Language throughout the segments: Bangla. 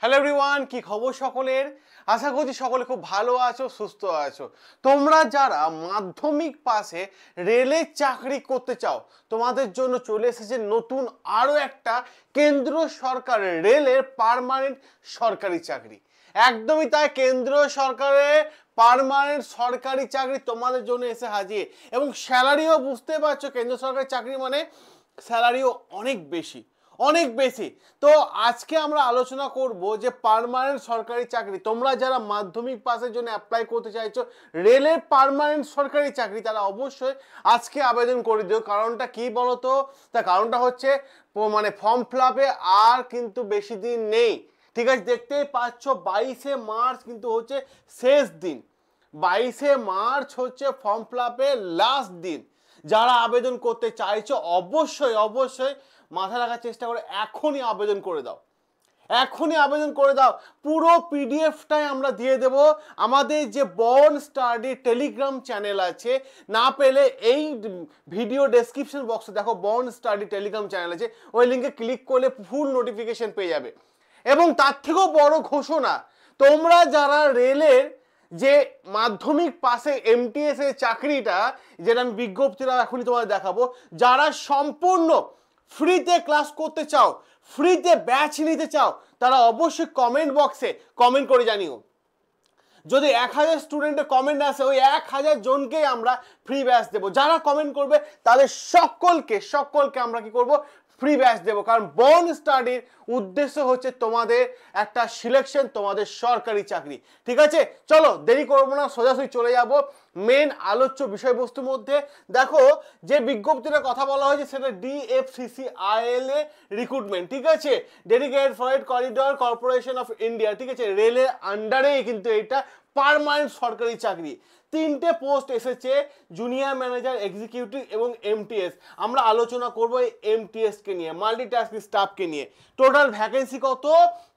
হ্যালো এভরিওয়ান, কি খবর সকলের? আশা করছি সকলে খুব ভালো আছো, সুস্থ আছো। তোমরা যারা মাধ্যমিক পাশে রেলের চাকরি করতে চাও, তোমাদের জন্য চলে এসেছে নতুন আরও একটা কেন্দ্র সরকারের রেলের পার্মানেন্ট সরকারি চাকরি। একদমই তাই, কেন্দ্র সরকারের পার্মানেন্ট সরকারি চাকরি তোমাদের জন্য এসে হাজির। এবং স্যালারিও বুঝতে পারছো, কেন্দ্র সরকারি চাকরি মানে স্যালারিও অনেক বেশি, অনেক বেশি। তো আজকে আমরা আলোচনা করব যে পার্মানেন্ট সরকারি চাকরি, তোমরা যারা মাধ্যমিক পাসের জন্য অ্যাপ্লাই করতে চাইছো রেলের পার্মানেন্ট সরকারি চাকরি, তারা অবশ্যই আজকে আবেদন করে দিও। কারণটা কি বলো তো? তার কারণটা হচ্ছে মানে ফর্ম ফিল আপে আর কিন্তু বেশি দিন নেই। ঠিক আছে, দেখতেই পাচ্ছ 22শে মার্চ কিন্তু হচ্ছে শেষ দিন। 22শে মার্চ হচ্ছে ফর্ম ফিল আপের লাস্ট দিন। যারা আবেদন করতে চাইছো অবশ্যই অবশ্যই মাথা রাখার চেষ্টা করে এখনই আবেদন করে দাও, এখনই আবেদন করে দাও। পুরো পিডিএফটাই আমরা দিয়ে দেব আমাদের যে বর্ন স্টাডি টেলিগ্রাম চ্যানেল আছে। না পেলে এই ভিডিও ডেসক্রিপশন বক্সে দেখো বর্ন স্টাডি টেলিগ্রাম চ্যানেল আছে, ওই লিঙ্কে ক্লিক করলে ফুল নোটিফিকেশন পেয়ে যাবে। এবং তার থেকেও বড় ঘোষণা, তোমরা যারা রেলের যে মাধ্যমিক পাশে এমটিএস এর চাকরিটা, যেটা আমি বিজ্ঞপ্তিটা এখনই তোমাদের দেখাবো, যারা সম্পূর্ণ ফ্রিতে ক্লাস করতে চাও, ফ্রিতে ব্যাচ নিতে চাও, তারা অবশ্যই কমেন্ট বক্সে কমেন্ট করে জানিও। যদি 1000 স্টুডেন্টের কমেন্ট আসে, ওই 1000 জনকেই আমরা ফ্রি ব্যাচ দেবো। যারা কমেন্ট করবে তাদের সকলকে আমরা কি করব, ফ্রি ব্যাচ দেবো। কারণ বর্ন স্টাডির উদ্দেশ্য হচ্ছে তোমাদের একটা সিলেকশন, তোমাদের সরকারি চাকরি। ঠিক আছে, চলো দেরি করবো না, সোজাসুজি চলে যাব মেন আলোচ্য বিষয়বস্তুর মধ্যে। দেখো, যে বিজ্ঞপ্তির কথা বলা হয়েছে সেটা DFCCIL এ রিক্রুটমেন্ট। ঠিক আছে, dedicated freight corridor corporation of India. ঠিক আছে, রেলের আন্ডারেই কিন্তু এটা পার্মানেন্ট সরকারি চাকরি। 3টে পোস্ট এসেছে, জুনিয়র ম্যানেজার, এক্সিকিউটিভ এবং এমটিএস। আমরা আলোচনা করব এই এমটিএস কে নিয়ে, মাল্টিটাস্কিং স্টাফকে নিয়ে। টোটাল ভ্যাকেন্সি কত?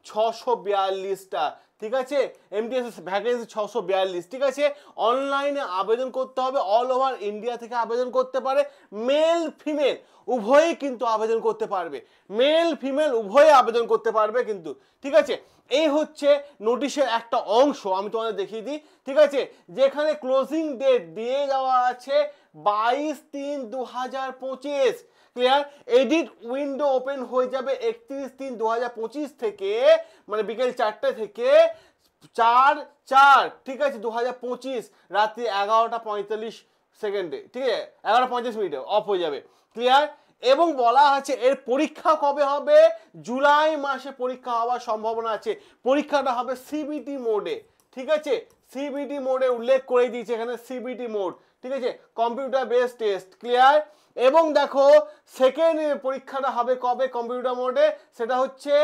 642টা। ঠিক আছে, এমটিএস ভ্যাকেন্সি 642। ঠিক আছে, অনলাইনে আবেদন করতে হবে, অল ওভার ইন্ডিয়া থেকে আবেদন করতে পারে, মেল ফিমেল উভয়ই কিন্তু আবেদন করতে পারবে, মেল ফিমেল উভয়ে আবেদন করতে পারবে কিন্তু। ঠিক আছে, এই হচ্ছে নোটিশের একটা অংশ, আমি তোমাদের দেখিয়ে দিই। ঠিক আছে, যেখানে ক্লোজিং ডেট দিয়ে দেওয়া আছে 22/3/2025। ক্লিয়ার? এডিট উইন্ডো ওপেন হয়ে যাবে 31/3/2025 থেকে, মানে বিকেল 4টে থেকে 4/4, ঠিক আছে, 2025 রাত্রি 11:45। ঠিক আছে, 11:35 অফ হয়ে যাবে। ক্লিয়ার? এবং বলা আছে এর পরীক্ষা কবে হবে? জুলাই মাসে পরীক্ষা হওয়ার সম্ভাবনা আছে। পরীক্ষাটা হবে সিবিটি মোডে। ঠিক আছে, সিবিটি মোডে উল্লেখ করে দিয়েছে এখানে, সিবিটি মোড। ঠিক আছে, কম্পিউটার বেসড টেস্ট। ক্লিয়ার? এবং দেখো সেকেন্ড পরীক্ষাটা হবে কবে কম্পিউটার মোডে? সেটা হচ্ছে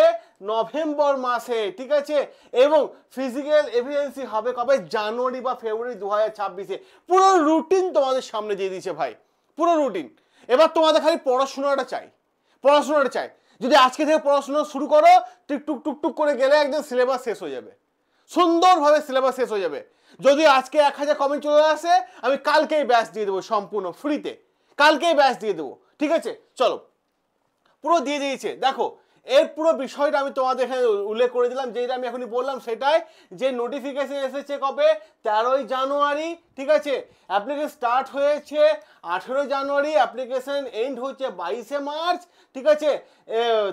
নভেম্বর মাসে। ঠিক আছে, এবং ফিজিক্যাল এভিডেন্সি হবে কবে? জানুয়ারি বা ফেব্রুয়ারি 2026-এ। পুরো রুটিন তোমাদের সামনে দিয়ে দিয়েছে ভাই, পুরো রুটিন। এবার তোমাদের খালি পড়াশোনাটা চাই, পড়াশোনাটা চাই। যদি আজকে থেকে পড়াশোনা শুরু করো, টুকটুক টুকটুক করে গেলে একদম সিলেবাস শেষ হয়ে যাবে, সুন্দরভাবে সিলেবাস শেষ হয়ে যাবে। যদি আজকে 1000 কমেন্ট চলে আসে, আমি কালকেই ব্যাচ দিয়ে দেবো সম্পূর্ণ ফ্রিতে, কালকেই ব্যাচ দিয়ে দেবো। ঠিক আছে, চলো, পুরো দিয়ে দিয়েছে। দেখো, এর পুরো বিষয়টা আমি তোমাদের এখানে উল্লেখ করে দিলাম, যেটা আমি এখনই বললাম সেটাই, যে নোটিফিকেশন এসেছে কবে? 13ই জানুয়ারি। ঠিক আছে, অ্যাপ্লিকেশন স্টার্ট হয়েছে 18 জানুয়ারি, অ্যাপ্লিকেশন এন্ড হচ্ছে 22শে মার্চ। ঠিক আছে,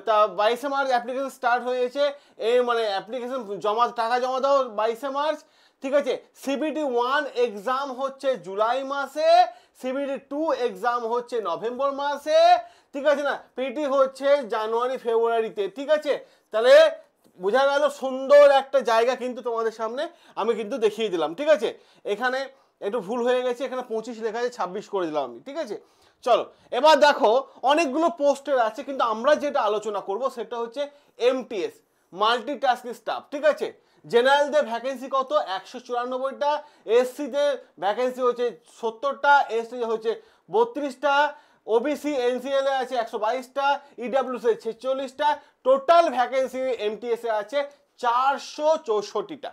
তা 22শে মার্চ অ্যাপ্লিকেশন স্টার্ট হয়েছে, মানে অ্যাপ্লিকেশন টাকা জমা দাও 22শে মার্চ। ঠিক আছে, সিবিটি 1 এক্সাম হচ্ছে জুলাই মাসে, সিবিটি 2 এক্সাম হচ্ছে নভেম্বর মাসে। ঠিক আছে না, পিটি হচ্ছে জানুয়ারি ফেব্রুয়ারিতে। ঠিক আছে, তাহলে বোঝা গেল, সুন্দর একটা জায়গা কিন্তু তোমাদের সামনে আমি কিন্তু দেখিয়ে দিলাম। ঠিক আছে, এখানে একটু ভুল হয়ে গেছে, এখানে 25 লেখা আছে, 26 করে দিলাম আমি। ঠিক আছে, চলো এবার দেখো অনেকগুলো পোস্টের আছে, কিন্তু আমরা যেটা আলোচনা করব সেটা হচ্ছে এমটিএস, মাল্টিটাস্কিং স্টাফ। ঠিক আছে, জেনারেলদের ভ্যাকেন্সি কত? 194টা, এসসিদের ভ্যাকেন্সি হচ্ছে 70টা, এসটি হচ্ছে 32টা, ওবিসি এনসিএল এ আছে 122টা, ইডব্লিউসি 46টা, টোটাল ভ্যাকেন্সি এমটিএস এ আছে 464টা,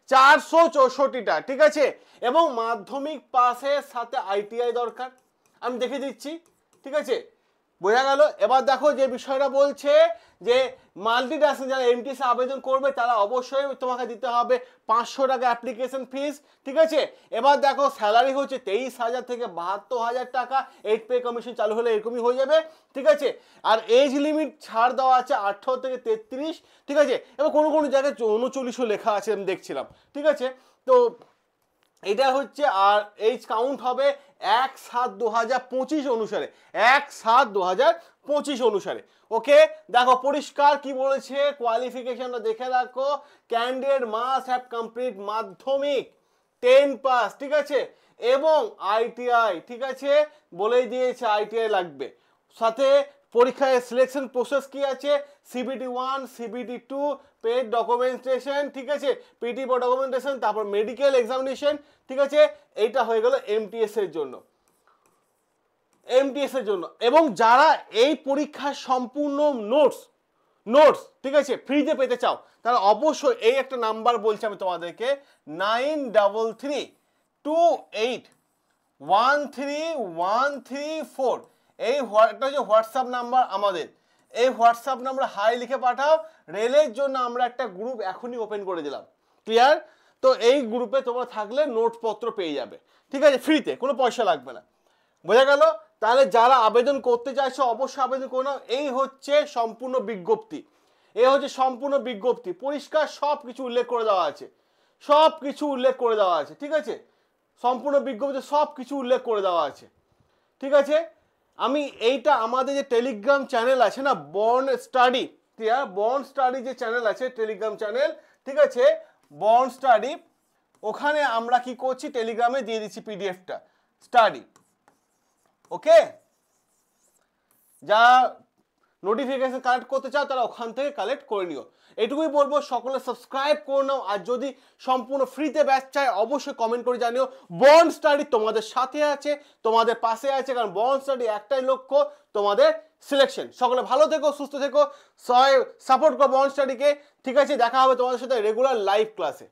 464টা। ঠিক আছে, এবং মাধ্যমিক পাসের সাথে আইটিআই দরকার, আমি দেখে দিচ্ছি। ঠিক আছে, বোঝা গেল? এবার দেখো যে বিষয়টা বলছে যে মাল্টিটাস্কিং যারা এমটিএস আবেদন করবে তারা অবশ্যই তোমাকে দিতে হবে 500 টাকা অ্যাপ্লিকেশন ফিস, ঠিক আছে? এবার দেখো স্যালারি হচ্ছে 23,000 থেকে 72,000 টাকা, 8 পে কমিশন চালু হলে এরকমই হয়ে যাবে, ঠিক আছে? আর এজ লিমিট ছাড় দেওয়া আছে 18 থেকে 33, ঠিক আছে? এবার কোনো কোনো জায়গায় 39ও লেখা আছে আমি দেখছিলাম, ঠিক আছে? তো এটা হচ্ছে, আর এইজ কাউন্ট হবে 1/7/2025 অনুসারে, 1/7/2025 অনুসারে। ওকে, দেখো পরিষ্কার কি বলেছে, কোয়ালিফিকেশনটা দেখে রাখো। ক্যান্ডিডেট মাস্ট হ্যাভ কমপ্লিট মাধ্যমিক 10 পাস, ঠিক আছে, এবং আইটিআই, ঠিক আছে, বলেই দিয়েছে আইটিআই লাগবে। সাথে পরীক্ষায় সিলেকশন প্রসেস কি আছে, সিবিটি 1, সিবিটি 2, পেড ডকুমেন্টেশন, ঠিক আছে, পিটি ডকুমেন্টেশন, তারপর মেডিকেল এক্সামিনেশন, ঠিক আছে। এইটা হয়ে গেল এমটিএস এর জন্য, এমটিএস এর জন্য। এবং যারা এই পরীক্ষার সম্পূর্ণ নোটস, ঠিক আছে, ফ্রিতে পেতে চাও তারা অবশ্যই এই একটা নাম্বার বলছি আমি তোমাদেরকে, 9332813134, এই একটা হচ্ছে হোয়াটসঅ্যাপ নাম্বার আমাদের। এই হোয়াটসঅ্যাপ নাম্বার হাই লিখে পাঠাও। রেলের জন্য আমরা একটা গ্রুপ এখনই ওপেন করে দিলাম, ক্লিয়ার? তো এই গ্রুপে তোমরা থাকলে নোটপত্র পেয়ে যাবে, ঠিক আছে, ফ্রিতে, কোনো পয়সা লাগবে না। বোঝা গেল? তাহলে যারা আবেদন করতে চাইছো অবশ্যই আবেদন করে নাও। এই হচ্ছে সম্পূর্ণ বিজ্ঞপ্তি, এই হচ্ছে সম্পূর্ণ বিজ্ঞপ্তি, পরিষ্কার সব কিছু উল্লেখ করে দেওয়া আছে, সব কিছু উল্লেখ করে দেওয়া আছে, ঠিক আছে? সম্পূর্ণ বিজ্ঞপ্তি সব কিছু উল্লেখ করে দেওয়া আছে, ঠিক আছে? আমি এইটা আমাদের যে টেলিগ্রাম চ্যানেল আছে না, born study, clear? Born study যে চ্যানেল আছে টেলিগ্রাম চ্যানেল, ঠিক আছে, বর্ন স্টাডি, ওখানে আমরা কি করছি, টেলিগ্রামে দিয়ে দিচ্ছি পিডিএফটা স্টাডি। ওকে, যা নোটিফিকেশন কালেক্ট করতে চাও তারা ওখান থেকে কালেক্ট করে নিও। এটুকুই বলবো, সকলে সাবস্ক্রাইব করে নাও। আর যদি সম্পূর্ণ ফ্রিতে ব্যাচ চাই অবশ্যই কমেন্ট করে জানিও। বর্ন স্টাডি তোমাদের সাথে আছে, তোমাদের পাশে আছে, কারণ বর্ন স্টাডি একটাই লক্ষ্য, তোমাদের সিলেকশন। সকলে ভালো থেকো, সুস্থ থেকো, সাপোর্ট করো বর্ন স্টাডিকে, ঠিক আছে? দেখা হবে তোমাদের সাথে রেগুলার লাইভ ক্লাসে।